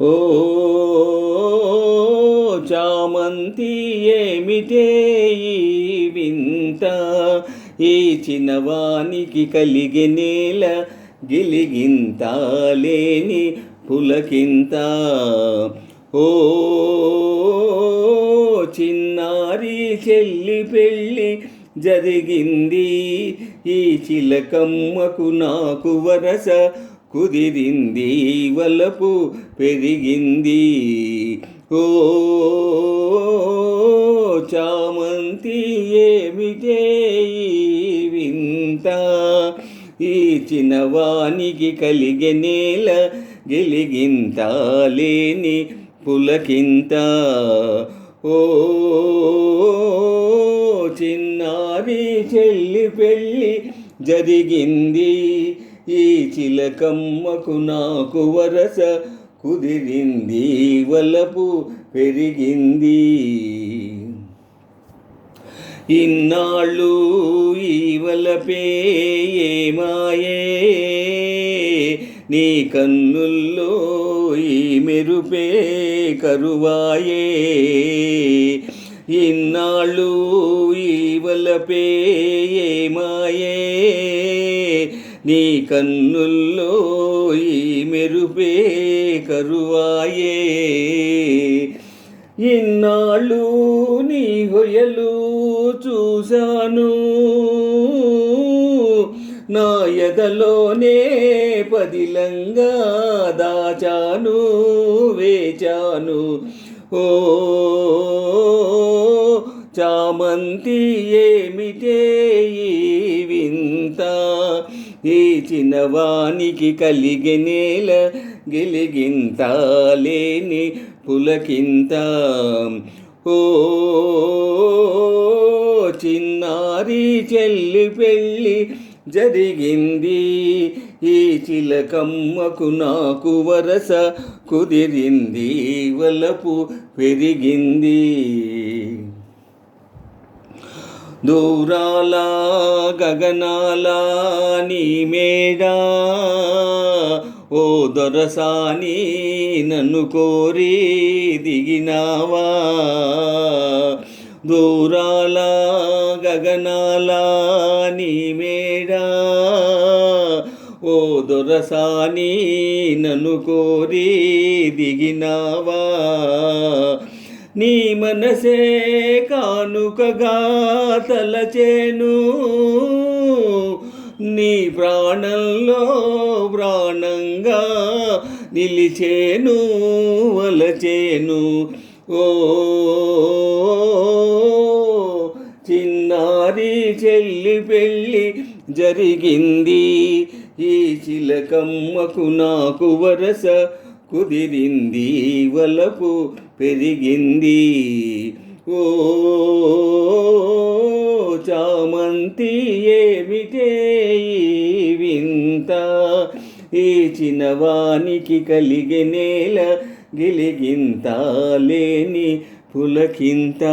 ఓ చామంతి ఏమిటే ఈ వింత, ఈ చిన్నవానికి కలిగెనేల గిలిగింత లేని పులకింత. ఓ చిన్నారి చెల్లి పెళ్ళి జరిగింది, ఈ చిలకమ్మకు నాకు వరస కుదిరింది, వలపు పెరిగింది. ఓ చామంతి ఏమిటే ఈ వింత, ఈ చిన్నవానికి కలిగెనేల గిలిగింత లేని పులకింత. ఓ చిన్నారి చెల్లి పెళ్ళి జరిగింది, ఈ చిలకమ్మకు నాకు వరస కుదిరింది, వలపు పెరిగింది. ఇన్నాళ్ళు ఈ వలపే ఏమాయే, నీ కన్నుల్లో ఈ మెరుపే కరువాయే. ఇన్నాళ్ళు ఈ వలపే ఏమాయే, నీ కన్నుల్లో ఈ మెరుపే కరువాయే. ఇన్నాళ్ళు నీ హొయలు చూశాను, నా ఎదలోనే పదిలంగా దాచాను, వేచాను. ఓ చామంతి ఏమిటే ఈ వింత, ఈ చిన్నవానికి కలిగెనేల గిలిగింత లేని పులకింత. ఓ చిన్నారి చెల్లి పెళ్ళి జరిగింది, ఈ చిలకమ్మకు నాకు వరస కుదిరింది, వలపు పెరిగింది. దూరాల గగనాల నీ మేడా, ఓ దొరసాని నన్ను కోరి దిగినావా. దూరాల గగనాల నీ మేడా, ఓ దొరసాని నన్ను కోరి దిగినావా. నీ మనసే కానుకగా తలచేను, నీ ప్రాణంలో ప్రాణంగా నిలిచేను, వలచేను. ఓ చిన్నారి చెల్లి పెళ్ళి జరిగింది, ఈ చిలకమ్మకు నాకు వరస కుదిరింది, వలపు పెరిగింది. ఓ చామంతి ఏమిటే ఈ వింత, ఈ చిన్నవానికి కలిగెనేల గిలిగింత లేని పులకింత.